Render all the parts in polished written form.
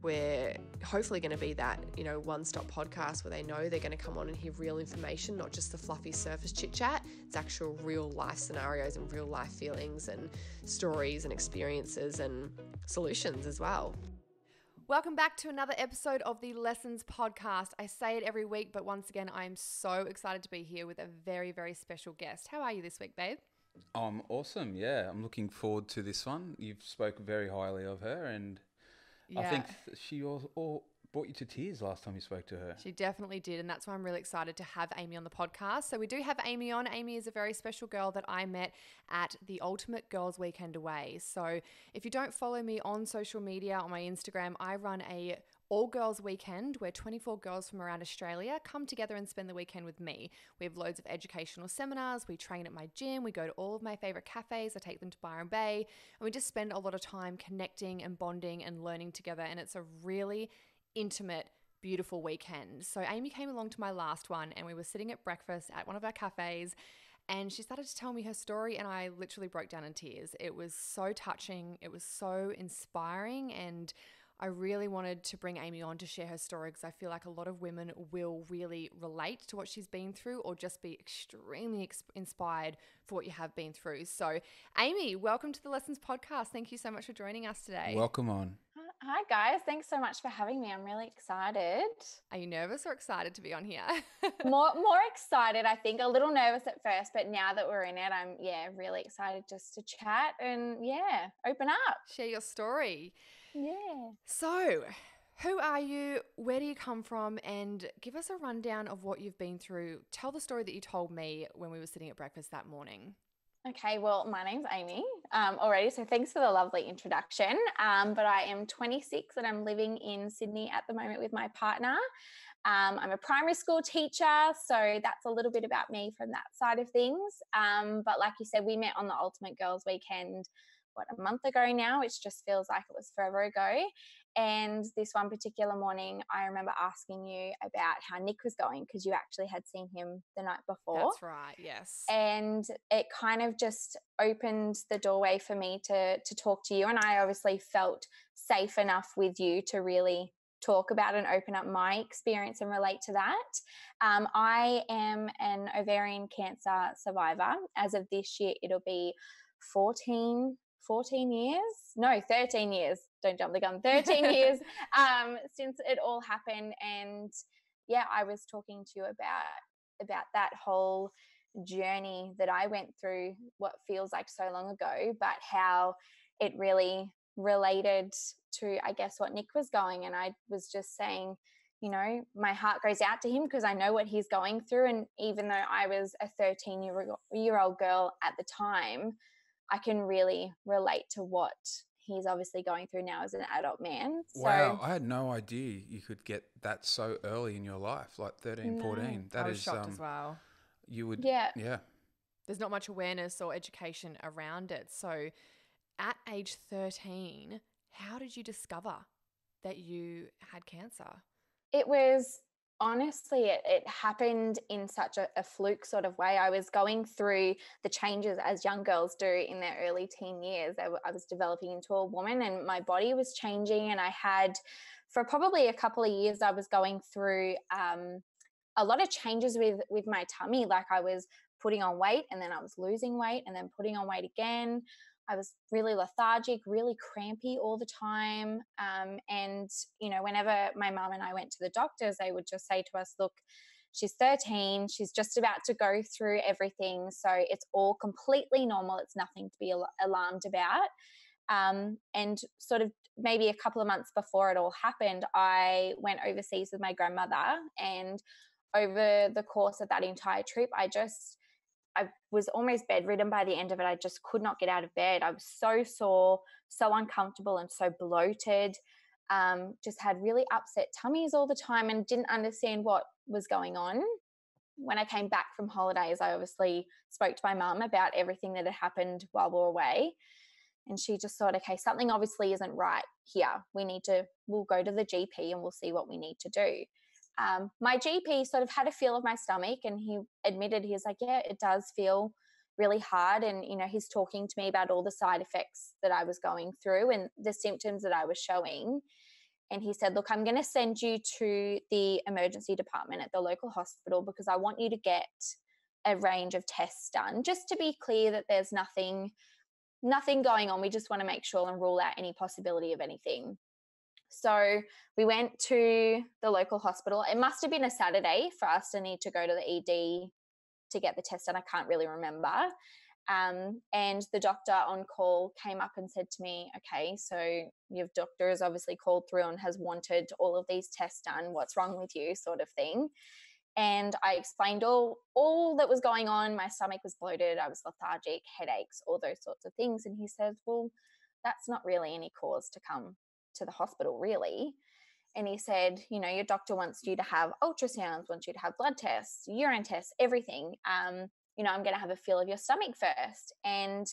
We're hopefully going to be that, one-stop podcast where they know they're going to come on and hear real information, not just the fluffy surface chit-chat. It's actual real life scenarios and real life feelings and stories and experiences and solutions as well. Welcome back to another episode of the Lessons Podcast. I say it every week, but once again, I am so excited to be here with a very, very special guest. How are you this week, babe? I'm awesome. Yeah, I'm looking forward to this one. You've spoken very highly of her, and I think she all brought you to tears last time you spoke to her. She definitely did, and that's why I'm really excited to have Amy on the podcast. So we do have Amy on. Amy is a very special girl that I met at the Ultimate Girls Weekend Away. So if you don't follow me on social media, on my Instagram, I run a all-girls weekend where 24 girls from around Australia come together and spend the weekend with me. We have loads of educational seminars. We train at my gym. We go to all of my favorite cafes. I take them to Byron Bay. And we just spend a lot of time connecting and bonding and learning together. And it's a really intimate, beautiful weekend. So Amy came along to my last one and we were sitting at breakfast at one of our cafes and she started to tell me her story and I literally broke down in tears. It was so touching. It was so inspiring and I really wanted to bring Amy on to share her story because I feel like a lot of women will really relate to what she's been through or just be extremely inspired for what you have been through. So Amy, welcome to the Lessons Podcast. Thank you so much for joining us today. Welcome on. Hi guys, thanks so much for having me. I'm really excited. Are you nervous or excited to be on here? more excited, I think. A little nervous at first, but now that we're in it, I'm really excited just to chat and open up. Share your story. Yeah. So, who are you? Where do you come from? And give us a rundown of what you've been through. Tell the story that you told me when we were sitting at breakfast that morning. Okay, well, my name's Amy already, so thanks for the lovely introduction. But I am 26 and I'm living in Sydney at the moment with my partner. I'm a primary school teacher, so that's a little bit about me from that side of things. But like you said, we met on the Ultimate Girls Weekend, a month ago now, which just feels like it was forever ago. And this one particular morning, I remember asking you about how Nick was going because you actually had seen him the night before. That's right, yes. And it kind of just opened the doorway for me to talk to you. And I obviously felt safe enough with you to really talk about and open up my experience and relate to that. I am an ovarian cancer survivor. As of this year, it'll be 13 years, don't jump the gun, 13 years since it all happened. And I was talking to you about that whole journey that I went through, what feels like so long ago, but how it really related to, I guess, what Nick was going. And I was just saying, my heart goes out to him because I know what he's going through. And even though I was a 13-year-old girl at the time, I can really relate to what he's obviously going through now as an adult man. Wow, I had no idea you could get that so early in your life, like 13, 14. That I was shocked as well. You would, yeah. There's not much awareness or education around it. So at age 13, how did you discover that you had cancer? It was... Honestly, it happened in such a fluke sort of way. I was going through the changes as young girls do in their early teen years. I was developing into a woman and my body was changing. And I had, for probably a couple of years, I was going through a lot of changes with my tummy. Like I was putting on weight and then I was losing weight and then putting on weight again. I was really lethargic, really crampy all the time. And, whenever my mum and I went to the doctors, they would just say to us, look, she's 13. She's just about to go through everything. So it's all completely normal. It's nothing to be alarmed about. And sort of maybe a couple of months before it all happened, I went overseas with my grandmother. And over the course of that entire trip, I was almost bedridden by the end of it. I just could not get out of bed. I was so sore, so uncomfortable and so bloated. Just had really upset tummies all the time and didn't understand what was going on. When I came back from holidays, I obviously spoke to my mum about everything that had happened while we were away. And she just thought, okay, something obviously isn't right here. We'll go to the GP and we'll see what we need to do. My GP sort of had a feel of my stomach and he admitted, he was like, yeah, it does feel really hard. And, he's talking to me about all the side effects that I was going through and the symptoms that I was showing. And he said, look, I'm going to send you to the emergency department at the local hospital because I want you to get a range of tests done, just to be clear that there's nothing going on. We just want to make sure and rule out any possibility of anything. So we went to the local hospital. It must have been a Saturday for us to need to go to the ED to get the test done. I can't really remember. And the doctor on call came up and said to me, okay, so your doctor has obviously called through and has wanted all of these tests done. What's wrong with you, sort of thing. And I explained all that was going on. My stomach was bloated. I was lethargic, headaches, all those sorts of things. And he says, well, that's not really any cause to come to the hospital, really. And he said, you know, your doctor wants you to have ultrasounds, wants you to have blood tests, urine tests, everything. You know, I'm going to have a feel of your stomach first. And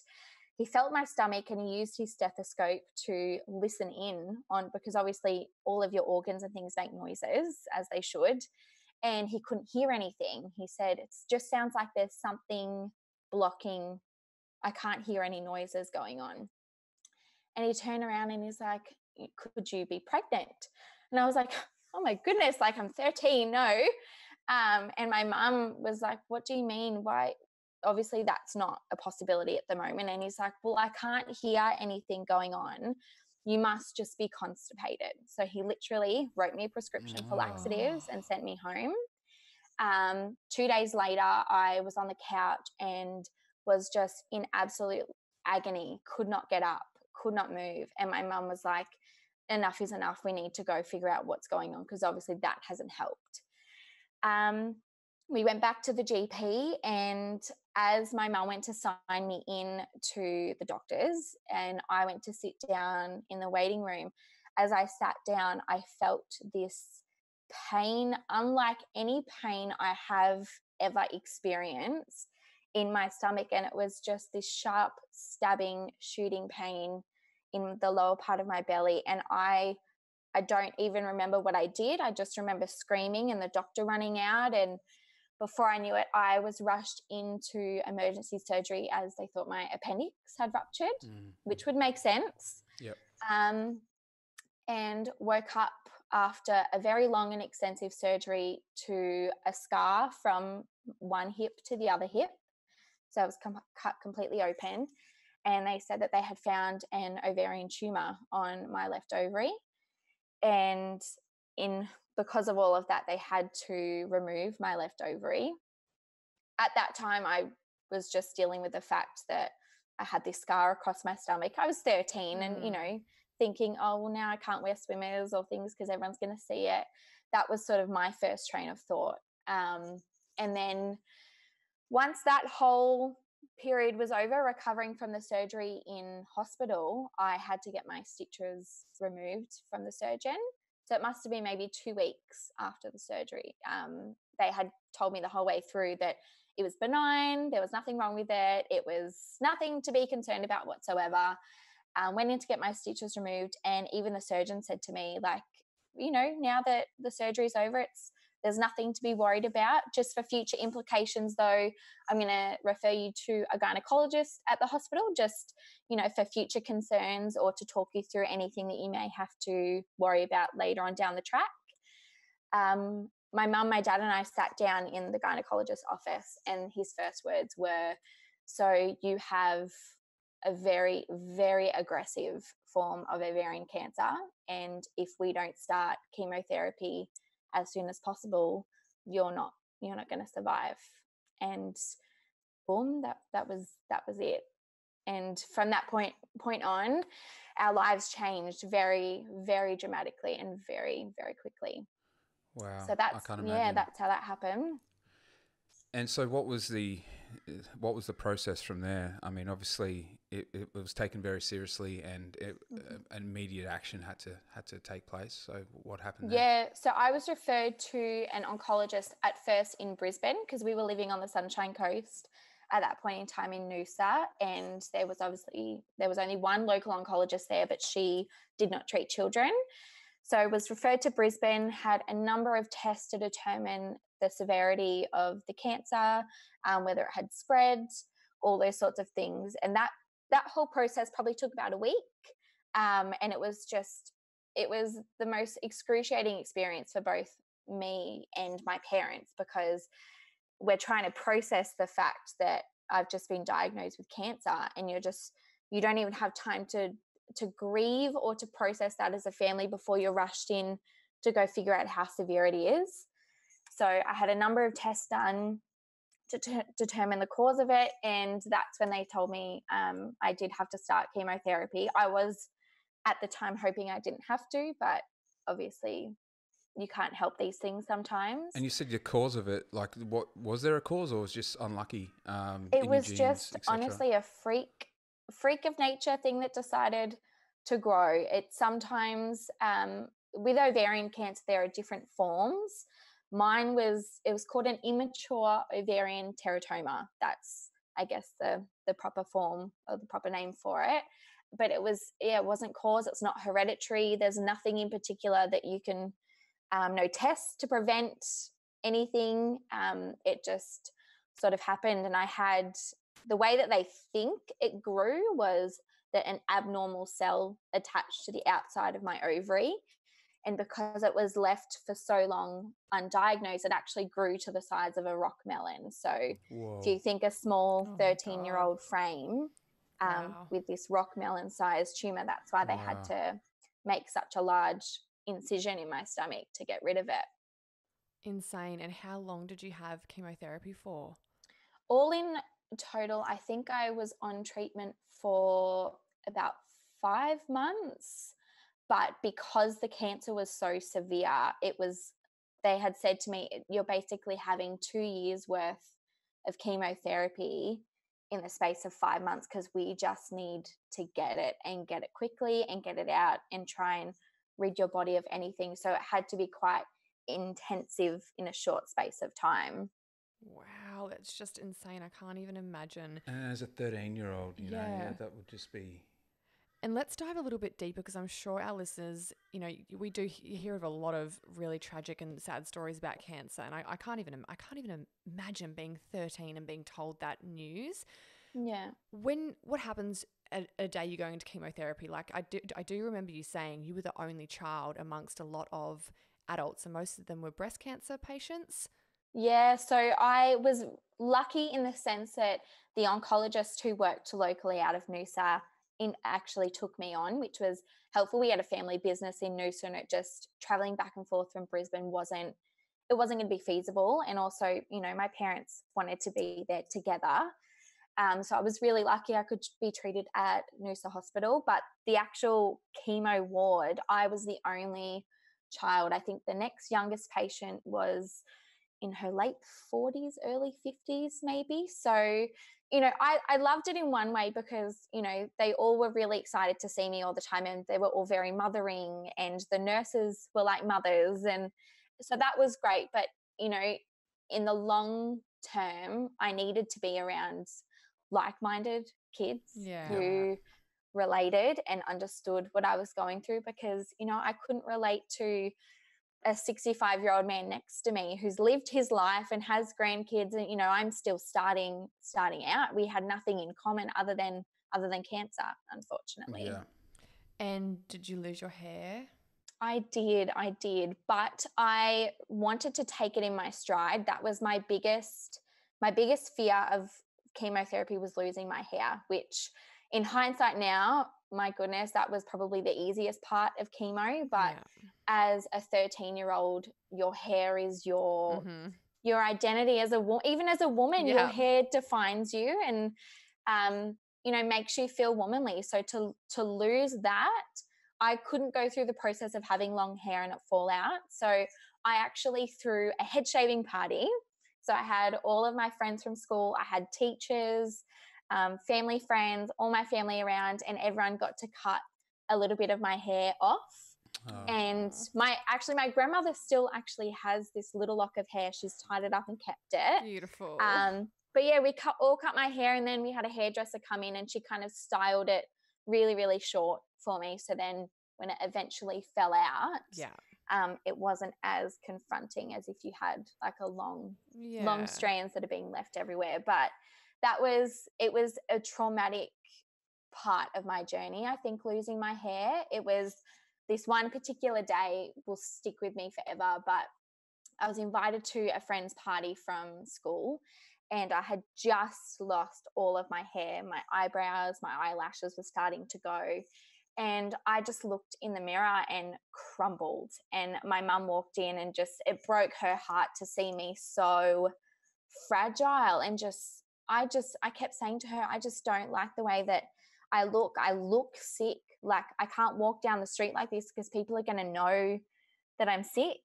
he felt my stomach and he used his stethoscope to listen in on, because obviously all of your organs and things make noises, as they should. And he couldn't hear anything. He said, it just sounds like there's something blocking. I can't hear any noises going on. And he turned around and he's like, could you be pregnant? And I was like, oh my goodness, like I'm 13, no. And my mum was like, what do you mean? Why? Obviously that's not a possibility at the moment. And he's like, well, I can't hear anything going on. You must just be constipated. So he literally wrote me a prescription for laxatives and sent me home. 2 days later, I was on the couch and was just in absolute agony, could not get up, could not move. And my mum was like, enough is enough. We need to go figure out what's going on, because obviously that hasn't helped. We went back to the GP, and as my mum went to sign me in to the doctors and I went to sit down in the waiting room, as I sat down, I felt this pain unlike any pain I have ever experienced in my stomach. And it was just this sharp, stabbing, shooting pain in the lower part of my belly. And I don't even remember what I did. I just remember screaming and the doctor running out. And before I knew it, I was rushed into emergency surgery as they thought my appendix had ruptured, which would make sense. Yep. And woke up after a very long and extensive surgery to a scar from one hip to the other hip. So it was cut completely open. And they said that they had found an ovarian tumor on my left ovary. And because of all of that, they had to remove my left ovary. At that time, I was just dealing with the fact that I had this scar across my stomach. I was 13 and, you know, thinking, oh, well, now I can't wear swimmers or things because everyone's going to see it. That was sort of my first train of thought. And then once that whole period was over, recovering from the surgery in hospital, I had to get my stitches removed from the surgeon. So it must have been maybe 2 weeks after the surgery. They had told me the whole way through that it was benign, there was nothing wrong with it, it was nothing to be concerned about whatsoever. Went in to get my stitches removed, and even the surgeon said to me, like, you know, now that the surgery's over, there's nothing to be worried about. Just for future implications, though, I'm going to refer you to a gynecologist at the hospital, just, you know, for future concerns or to talk you through anything that you may have to worry about later on down the track. My mum, my dad and I sat down in the gynecologist's office, and his first words were, so you have a very, very aggressive form of ovarian cancer, and if we don't start chemotherapy as soon as possible, you're not going to survive. And boom, that was it. And from that point on, our lives changed very, very dramatically and very, very quickly. Wow. So that's that's how that happened. And so what was the process from there? I mean, obviously it was taken very seriously, and immediate action had to take place. So what happened there? Yeah, so I was referred to an oncologist at first in Brisbane, because we were living on the Sunshine Coast at that point in time in Noosa, and there was only one local oncologist there, but she did not treat children. So I was referred to Brisbane, had a number of tests to determine the severity of the cancer, whether it had spread, all those sorts of things. And that whole process probably took about a week. And it was just it was the most excruciating experience for both me and my parents, because we're trying to process the fact that I've just been diagnosed with cancer, and you don't even have time to grieve or to process that as a family before you're rushed in to go figure out how severe it is. So I had a number of tests done to determine the cause of it, and that's when they told me I did have to start chemotherapy. I was at the time hoping I didn't have to, but obviously you can't help these things sometimes. And you said the cause of it, like what was there a cause, or was it just unlucky? It In was your genes, just etc.? honestly a freak of nature thing that decided to grow. It sometimes with ovarian cancer there are different forms. Mine was called an immature ovarian teratoma. That's, I guess, the proper form or the proper name for it. But it wasn't caused. It's not hereditary. There's nothing in particular that you can no tests to prevent anything. It just sort of happened, and I had, the way that they think it grew was that an abnormal cell attached to the outside of my ovary, and because it was left for so long undiagnosed, it actually grew to the size of a rock melon. So Whoa. if you think a small 13-year-old frame Wow. with this rock melon sized tumor, that's why they had to make such a large incision in my stomach to get rid of it. Insane. And how long did you have chemotherapy for? All in total, I think I was on treatment for about 5 months. But because the cancer was so severe, they had said to me, you're basically having 2 years worth of chemotherapy in the space of 5 months, because we just need to get it and get it quickly and get it out and try and rid your body of anything. So it had to be quite intensive in a short space of time. Wow, that's just insane. I can't even imagine. And as a 13-year-old, you know, Yeah. that would just be. And let's dive a little bit deeper, because I'm sure our listeners, you know, we do hear of a lot of really tragic and sad stories about cancer, and I can't even imagine being 13 and being told that news. Yeah. What happens a day you're going to chemotherapy? Like I do remember you saying you were the only child amongst a lot of adults, and most of them were breast cancer patients. Yeah, so I was lucky in the sense that the oncologist who worked locally out of Noosa actually took me on, which was helpful. We had a family business in Noosa, and it just traveling back and forth from Brisbane wasn't going to be feasible. And also, you know, my parents wanted to be there together. So I was really lucky I could be treated at Noosa Hospital. But the actual chemo ward, I was the only child. I think the next youngest patient was in her late 40s, early 50s maybe. So, you know, I loved it in one way because, you know, they all were really excited to see me all the time, and they were all very mothering, and the nurses were like mothers. And so that was great. But, you know, in the long term, I needed to be around like-minded kids who related and understood what I was going through, because, you know, I couldn't relate to a 65-year-old man next to me who's lived his life and has grandkids, and, you know, I'm still starting out. We had nothing in common other than cancer, unfortunately. Yeah. And did you lose your hair? I did, but I wanted to take it in my stride. That was my biggest fear of chemotherapy, was losing my hair, which in hindsight now, my goodness, that was probably the easiest part of chemo. But as a 13-year-old, your hair is your identity as even as a woman. Your hair defines you, and you know, makes you feel womanly. So to lose that, I couldn't go through the process of having long hair and it fall out. So I actually threw a head shaving party. So I had all of my friends from school, I had teachers, family friends, all my family around, and everyone got to cut a little bit of my hair off. And my grandmother still actually has this little lock of hair. She's tied it up and kept it. Beautiful. But yeah, we all cut my hair, and then we had a hairdresser come in, and she kind of styled it really, really short for me. So then when it eventually fell out, it wasn't as confronting as if you had like a long strands that are being left everywhere. But it was a traumatic part of my journey, I think, losing my hair. It was this one particular day will stick with me forever. But I was invited to a friend's party from school, and I had just lost all of my hair. My eyebrows, my eyelashes were starting to go. And I just looked in the mirror and crumbled. And my mum walked in, and just, it broke her heart to see me so fragile. And I kept saying to her, I just don't like the way that I look. I look sick. Like, I can't walk down the street like this because people are going to know that I'm sick.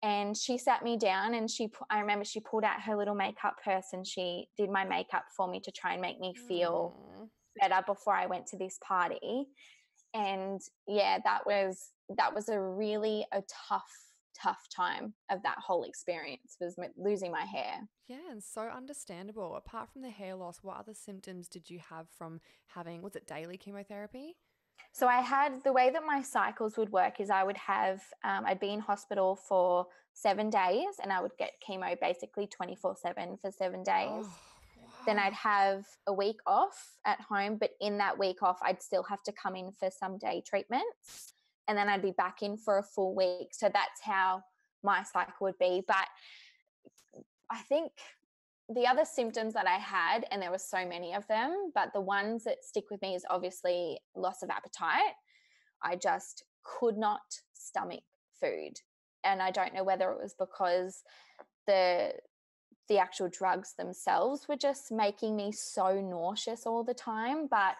And she sat me down, and I remember she pulled out her little makeup purse, and she did my makeup for me to try and make me feel better before I went to this party. And yeah, that was a tough time of that whole experience, was losing my hair. Yeah, and so understandable. Apart from the hair loss, what other symptoms did you have from having, was it daily chemotherapy? So the way that my cycles would work is I would have, I'd be in hospital for 7 days, and I would get chemo basically 24/7 for 7 days. Oh, wow. Then I'd have a week off at home, but in that week off, I'd still have to come in for some day treatments, and then I'd be back in for a full week. So that's how my cycle would be. But I think the other symptoms that I had, and there were so many of them, but the ones that stick with me is obviously loss of appetite. I just could not stomach food. And I don't know whether it was because the actual drugs themselves were just making me so nauseous all the time, but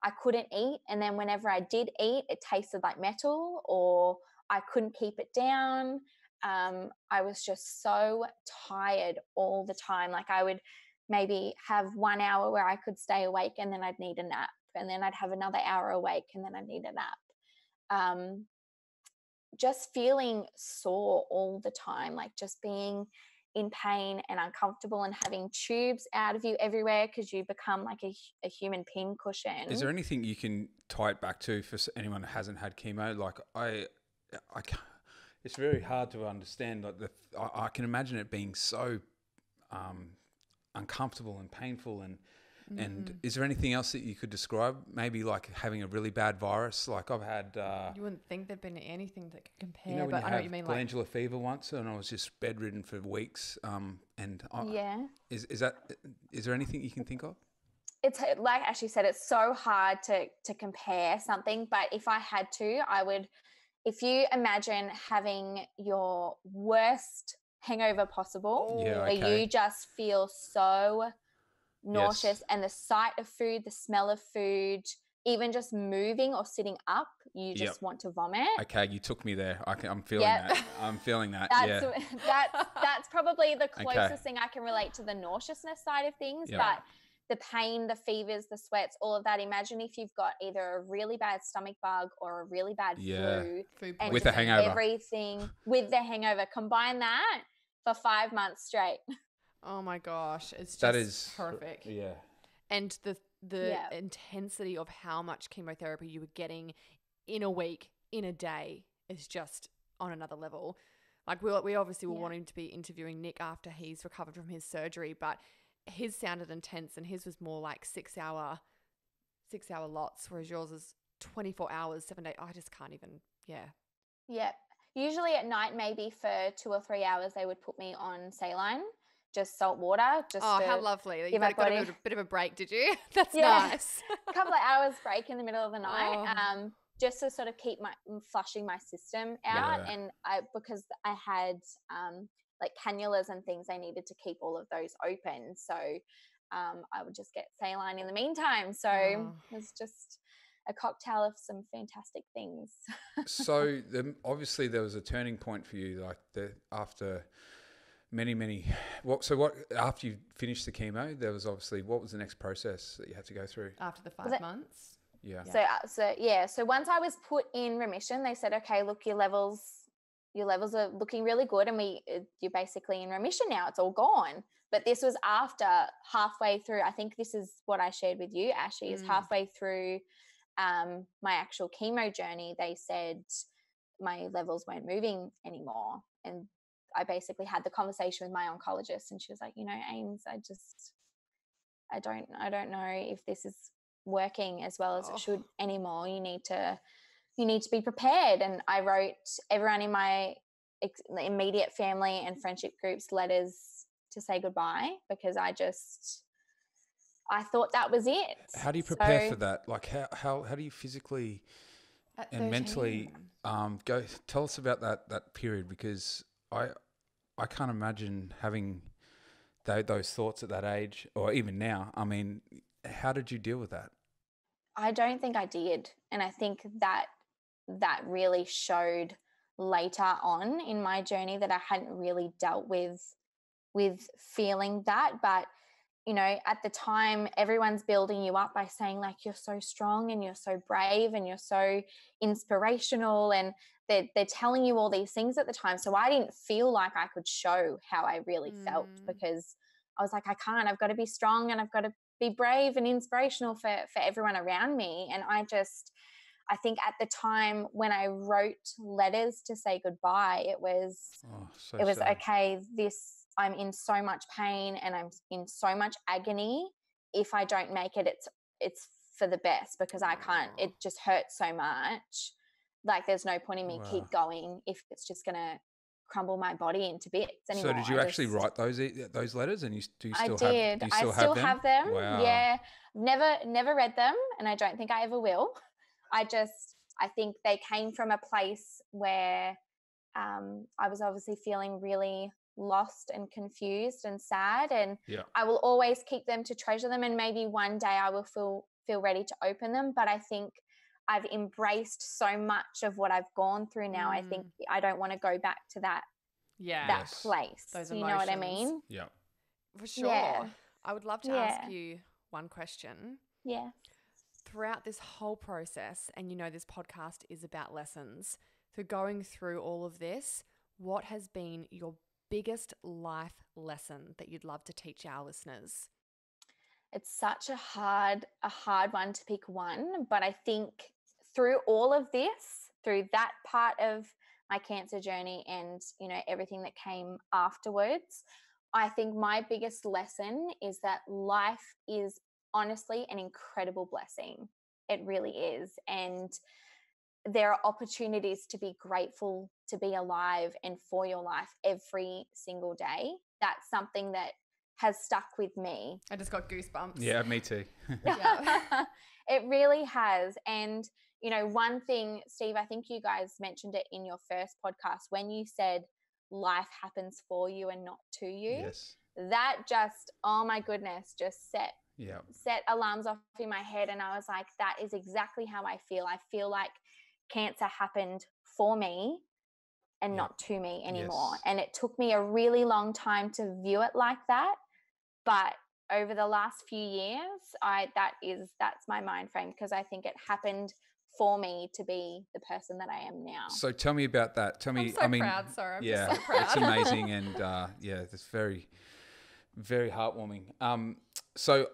I couldn't eat. And then whenever I did eat, it tasted like metal, or I couldn't keep it down. I was just so tired all the time. Like, I would maybe have 1 hour where I could stay awake, and then I'd need a nap, and then I'd have another hour awake, and then I'd need a nap. Just feeling sore all the time, like just being in pain and uncomfortable, and having tubes out of you everywhere because you become like a human pin cushion. Is there anything you can tie it back to for anyone that hasn't had chemo? Like, I can't, it's very hard to understand. Like, I can imagine it being so uncomfortable and painful, and is there anything else that you could describe? Maybe like having a really bad virus. Like, I've had. You wouldn't think there'd been anything that could compare, You know, but I know what you mean. Glandular fever once, and I was just bedridden for weeks. Yeah. Is there anything you can think of? It's like Ashley said, it's so hard to compare something, but if I had to, I would. If you imagine having your worst hangover possible, where you just feel so nauseous, and the sight of food, the smell of food, even just moving or sitting up, you just want to vomit. Okay, you took me there. I'm feeling that. I'm feeling that. That's probably the closest thing I can relate to the nauseousness side of things. But the pain, the fevers, the sweats, all of that. Imagine if you've got either a really bad stomach bug or a really bad flu, and with a hangover. Everything with the hangover. Combine that for 5 months straight. Oh my gosh, it's just horrific. Yeah. And the intensity of how much chemotherapy you were getting in a week, in a day, is just on another level. Like, we obviously were wanting to be interviewing Nick after he's recovered from his surgery, but his sounded intense, and his was more like 6 hour lots, whereas yours is 24 hours, 7 days. I just can't even. Yeah. Usually at night, maybe for 2 or 3 hours, they would put me on saline, just salt water. How lovely. You got a bit of a break, did you? That's nice. A couple of hours break in the middle of the night, just to sort of keep flushing my system out. Yeah. And because I had like cannulas and things, I needed to keep all of those open. So I would just get saline in the meantime. So it was just a cocktail of some fantastic things. So obviously there was a turning point for you, like after many. After you finished the chemo, there was obviously, what was the next process that you had to go through after the 5 months? Yeah. So once I was put in remission, they said, okay, look, your levels are looking really good, and you're basically in remission now. It's all gone. But this was after, halfway through. I think this is what I shared with you, Ashy, is halfway through my actual chemo journey. They said my levels weren't moving anymore, and I basically had the conversation with my oncologist, and she was like, Ames, I don't know if this is working as well as it should anymore. You need to you need to be prepared. And I wrote everyone in my immediate family and friendship groups letters to say goodbye, because I thought that was it. How do you prepare for that? Like how do you physically and 13. mentally go? Tell us about that period, because I can't imagine having those thoughts at that age, or even now. I mean, how did you deal with that? I don't think I did. And I think that really showed later on in my journey that I hadn't really dealt with feeling that. But, you know, at the time, everyone's building you up by saying, like, you're so strong and you're so brave and you're so inspirational, and they're telling you all these things at the time. So I didn't feel like I could show how I really felt, because I was like, I can't. I've got to be strong and I've got to be brave and inspirational for everyone around me. And I think at the time when I wrote letters to say goodbye, it was sad. Okay, I'm in so much pain and I'm in so much agony. If I don't make it, it's for the best, because I can't, it just hurts so much. Like, there's no point in me keep going if it's just going to crumble my body into bits anymore. So did you actually write those letters, and do you still have them? I still have them. Wow. Yeah. Never read them, and I don't think I ever will. I think they came from a place where I was obviously feeling really lost and confused and sad, and I will always keep them to treasure them, and maybe one day I will feel ready to open them. But I think I've embraced so much of what I've gone through now. I think I don't want to go back to that place. Those emotions. You know what I mean? Yeah. For sure. Yeah. I would love to ask you one question. Yeah. Throughout this whole process, and you know this podcast is about lessons, so going through all of this, what has been your biggest life lesson that you'd love to teach our listeners? It's such a hard one to pick one, but I think through all of this, through that part of my cancer journey and, you know, everything that came afterwards, I think my biggest lesson is that life is honestly an incredible blessing. It really is. And there are opportunities to be grateful to be alive and for your life every single day. That's something that has stuck with me. I just got goosebumps. Yeah, me too. It really has. And, you know, one thing, Steve, I think you guys mentioned it in your first podcast when you said life happens for you and not to you. Yes. That just, oh my goodness, just set alarms off in my head. And I was like, that is exactly how I feel. I feel like cancer happened for me and not to me anymore. Yes. And it took me a really long time to view it like that. But over the last few years, that's my mind frame, because I think it happened for me to be the person that I am now. So tell me about that. Tell me. I'm so proud, Sarah. I'm just so proud. It's amazing, and it's very, very heartwarming. So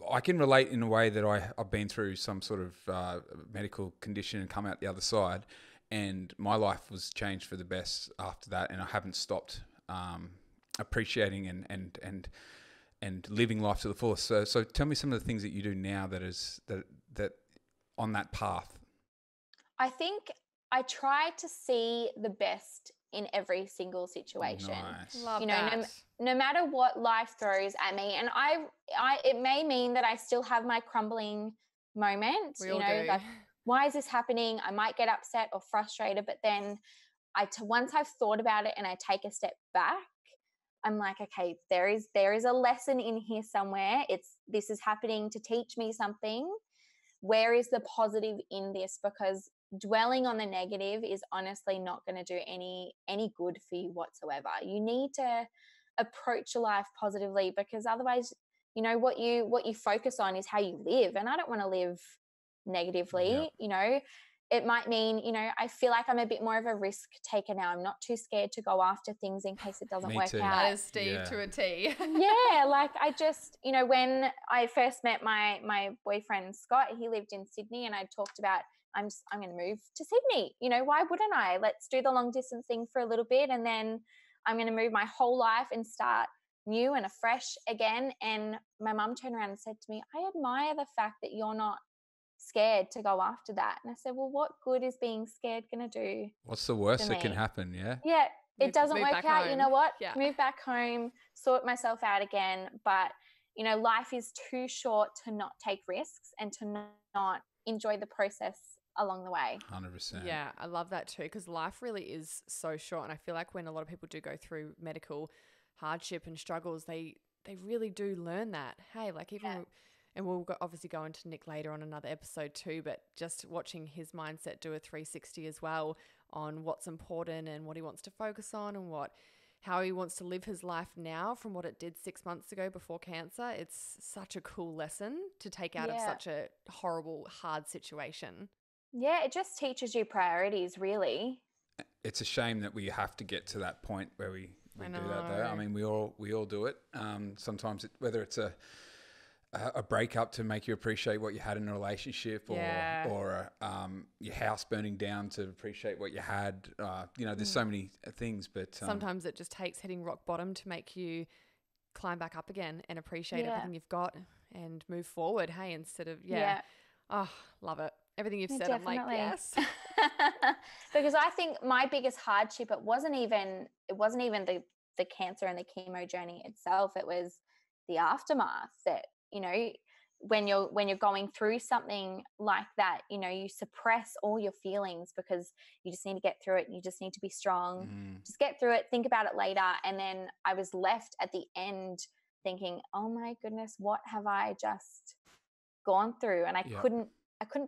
I can relate in a way that I've been through some sort of medical condition and come out the other side, and my life was changed for the best after that, and I haven't stopped appreciating and living life to the fullest. So tell me some of the things that you do now that on that path. I think I try to see the best in every single situation. Nice. Love you know, that. no matter what life throws at me, and I it may mean that I still have my crumbling moments. We all do. do. Like, why is this happening? I might get upset or frustrated, but then once I've thought about it and I take a step back, I'm like, okay, there is a lesson in here somewhere. This is happening to teach me something. Where is the positive in this? Because dwelling on the negative is honestly not going to do any good for you whatsoever. You need to approach life positively, because otherwise, you know, what you focus on is how you live. And I don't want to live negatively. Yeah. You know, it might mean, you know, I feel like I'm a bit more of a risk taker now. I'm not too scared to go after things in case it doesn't work too. out. That is Steve to a T. Yeah, like I just, you know, when I first met my boyfriend Scott, he lived in Sydney, and I talked about I'm going to move to Sydney. You know, why wouldn't I? Let's do the long distance thing for a little bit, and then I'm going to move my whole life and start new and afresh again. And my mum turned around and said to me, I admire the fact that you're not scared to go after that. And I said, well, what good is being scared going to do? What's the worst for that can me? happen? Yeah. Yeah, it doesn't move work back out. You know home. what? Yeah. Move back home, sort myself out again. But, you know, life is too short to not take risks and to not enjoy the process along the way. 100%. Yeah, I love that too, because life really is so short. And I feel like when a lot of people do go through medical hardship and struggles, they really do learn that. Hey, like even, and we'll obviously go into Nick later on another episode too, but just watching his mindset do a 360 as well on what's important and what he wants to focus on and how he wants to live his life now from what it did 6 months ago before cancer. It's such a cool lesson to take out of such a horrible, hard situation. Yeah, it just teaches you priorities, really. It's a shame that we have to get to that point where we do that, though. I mean, we all do it. Sometimes whether it's a breakup to make you appreciate what you had in a relationship, or your house burning down to appreciate what you had. You know, there's so many things, but sometimes it just takes hitting rock bottom to make you climb back up again and appreciate everything you've got and move forward. Hey, instead of oh, love it. Everything you've said, Definitely. I'm like, yes. Because I think my biggest hardship, it wasn't even the cancer and the chemo journey itself. It was the aftermath that, you know, when you're going through something like that, you know, you suppress all your feelings because you just need to get through it. You just need to be strong. Just get through it, think about it later. And then I was left at the end thinking, oh my goodness, what have I just gone through? And I couldn't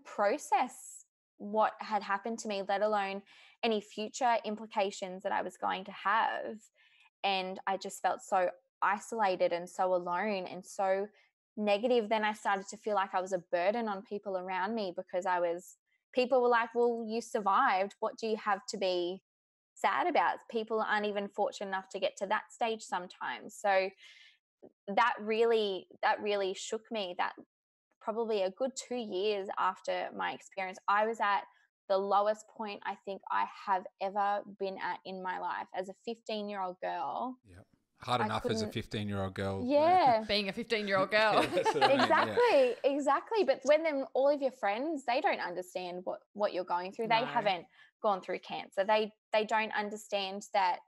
process what had happened to me, let alone any future implications that I was going to have. And I just felt so isolated and so alone and so negative. Then I started to feel like I was a burden on people around me because people were like, well, you survived. What do you have to be sad about? People aren't even fortunate enough to get to that stage sometimes. So that really shook me. That probably a good 2 years after my experience, I was at the lowest point I think I have ever been at in my life as a 15-year-old girl. Yep. Hard enough as a 15-year-old girl. Yeah. Being a 15-year-old girl. Exactly. But when then all of your friends, they don't understand what you're going through. They haven't gone through cancer. They don't understand that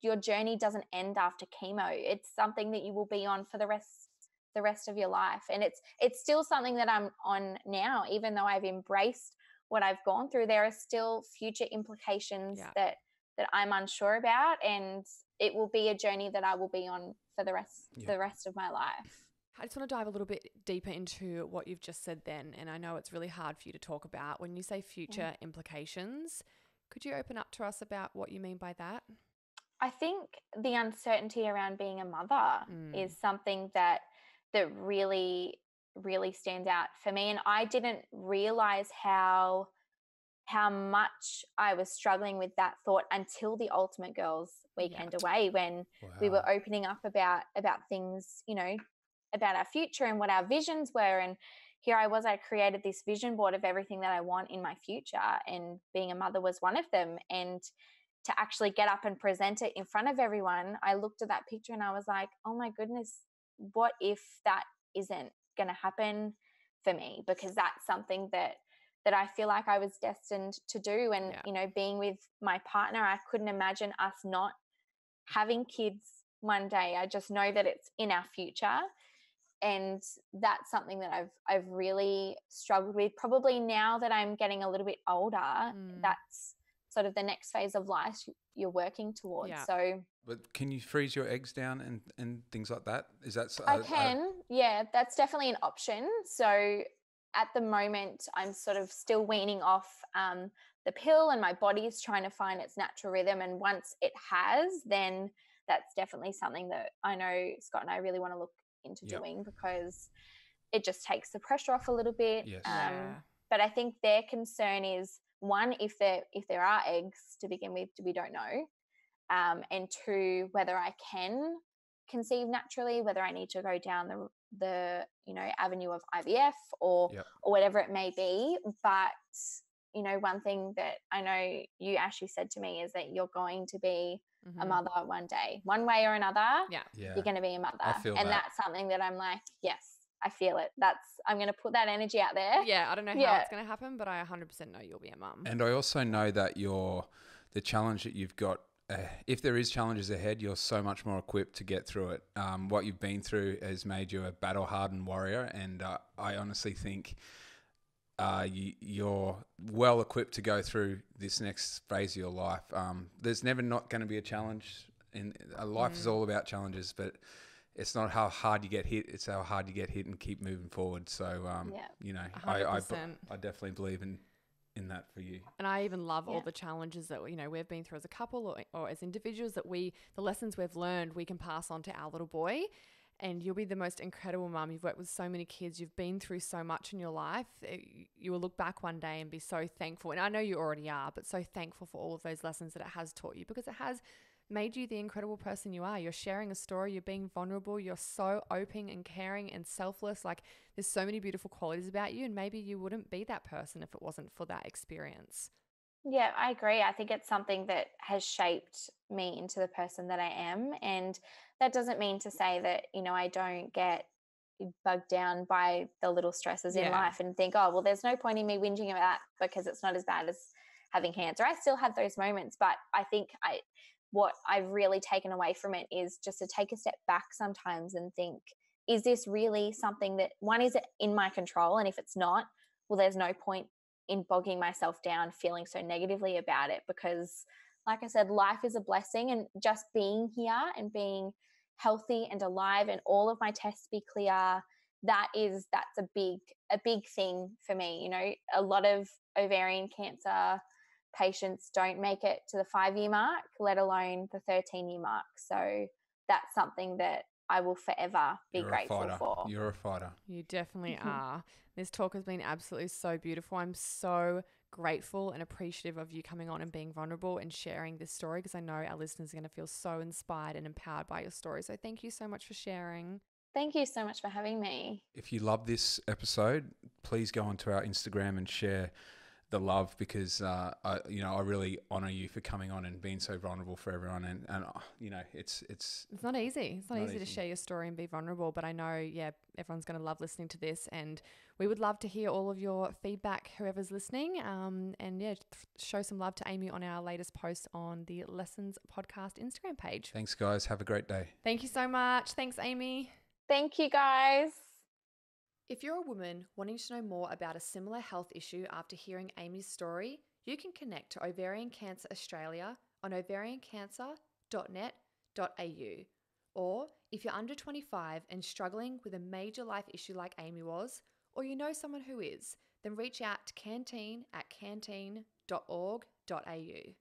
your journey doesn't end after chemo. It's something that you will be on for the rest of your life. And it's still something that I'm on now. Even though I've embraced what I've gone through, there are still future implications that I'm unsure about, and it will be a journey that I will be on for the rest of my life. I just want to dive a little bit deeper into what you've just said then, and I know it's really hard for you to talk about. When you say future implications, could you open up to us about what you mean by that? I think the uncertainty around being a mother is something that really, really stands out for me. And I didn't realize how much I was struggling with that thought until the Ultimate Girls Weekend Away, when we were opening up about things, you know, about our future and what our visions were. And here I created this vision board of everything that I want in my future, and being a mother was one of them. And to actually get up and present it in front of everyone, I looked at that picture and I was like, oh my goodness, what if that isn't going to happen for me? Because that's something that I feel like I was destined to do. And, you know, being with my partner, I couldn't imagine us not having kids one day. I just know that it's in our future. And that's something that I've really struggled with. Probably now that I'm getting a little bit older, that's sort of the next phase of life you're working towards. Yeah. So, but can you freeze your eggs down and things like that? Is that I can? Yeah, that's definitely an option. So at the moment, I'm sort of still weaning off the pill, and my body's trying to find its natural rhythm. And once it has, then that's definitely something that I know Scott and I really want to look into doing, because it just takes the pressure off a little bit. Yes. But I think their concern is, one, if there are eggs to begin with, we don't know. And two, whether I can conceive naturally, whether I need to go down the you know, avenue of IVF or whatever it may be. But, you know, one thing that I know you actually said to me is that you're going to be a mother one day, one way or another. You're going to be a mother. I feel and that's something that I'm like, yes, I feel it. I'm going to put that energy out there. Yeah, I don't know how it's going to happen, but I 100% know you'll be a mum. And I also know that the challenge that you've got, if there is challenges ahead, you're so much more equipped to get through it. What you've been through has made you a battle-hardened warrior, and I honestly think you're well equipped to go through this next phase of your life. There's never not going to be a challenge. Life is all about challenges, but it's not how hard you get hit, it's how hard you get hit and keep moving forward. So, you know, I definitely believe in that for you. And I even love all the challenges that, you know, we've been through as a couple or as individuals, that the lessons we've learned, we can pass on to our little boy. And you'll be the most incredible mum. You've worked with so many kids. You've been through so much in your life. You will look back one day and be so thankful. And I know you already are, but so thankful for all of those lessons that it has taught you, because it has made you the incredible person you are. You're sharing a story. You're being vulnerable. You're so open and caring and selfless. Like, there's so many beautiful qualities about you, and maybe you wouldn't be that person if it wasn't for that experience. Yeah, I agree. I think it's something that has shaped me into the person that I am. And that doesn't mean to say that, you know, I don't get bogged down by the little stresses in life and think, oh, well, there's no point in me whinging about that because it's not as bad as having cancer. I still have those moments, but I think what I've really taken away from it is just to take a step back sometimes and think, is this really something that, one, is it in my control? And if it's not, well, there's no point in bogging myself down, feeling so negatively about it, because like I said, life is a blessing, and just being here and being healthy and alive and all of my tests be clear, that's a big thing for me. You know, a lot of ovarian cancer patients don't make it to the 5-year mark, let alone the 13-year mark. So that's something that I will forever be grateful for. You're a fighter. You definitely are. This talk has been absolutely so beautiful. I'm so grateful and appreciative of you coming on and being vulnerable and sharing this story, because I know our listeners are going to feel so inspired and empowered by your story. So thank you so much for sharing. Thank you so much for having me. If you love this episode, please go onto our Instagram and share the love, because I really honor you for coming on and being so vulnerable for everyone, and you know, it's not easy. It's not easy to share your story and be vulnerable, but I know everyone's going to love listening to this, and we would love to hear all of your feedback, whoever's listening, and show some love to Amy on our latest post on the Lessons Podcast Instagram page. Thanks, guys. Have a great day. Thank you so much. Thanks, Amy. Thank you, guys. If you're a woman wanting to know more about a similar health issue after hearing Amy's story, you can connect to Ovarian Cancer Australia on ovariancancer.net.au. Or if you're under 25 and struggling with a major life issue like Amy was, or you know someone who is, then reach out to canteen@canteen.org.au.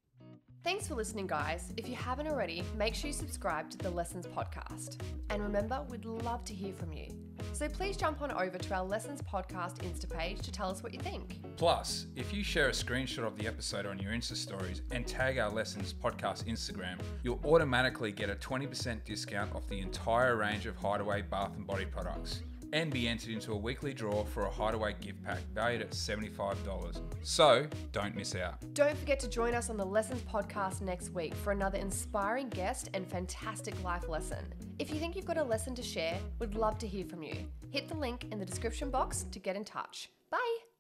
Thanks for listening, guys. If you haven't already, make sure you subscribe to the Lessons Podcast. And remember, we'd love to hear from you. So please jump on over to our Lessons Podcast Insta page to tell us what you think. Plus, if you share a screenshot of the episode on your Insta stories and tag our Lessons Podcast Instagram, you'll automatically get a 20% discount off the entire range of Hideaway bath and body products, and be entered into a weekly draw for a Hideaway gift pack valued at $75. So, don't miss out. Don't forget to join us on the Lessons Podcast next week for another inspiring guest and fantastic life lesson. If you think you've got a lesson to share, we'd love to hear from you. Hit the link in the description box to get in touch. Bye!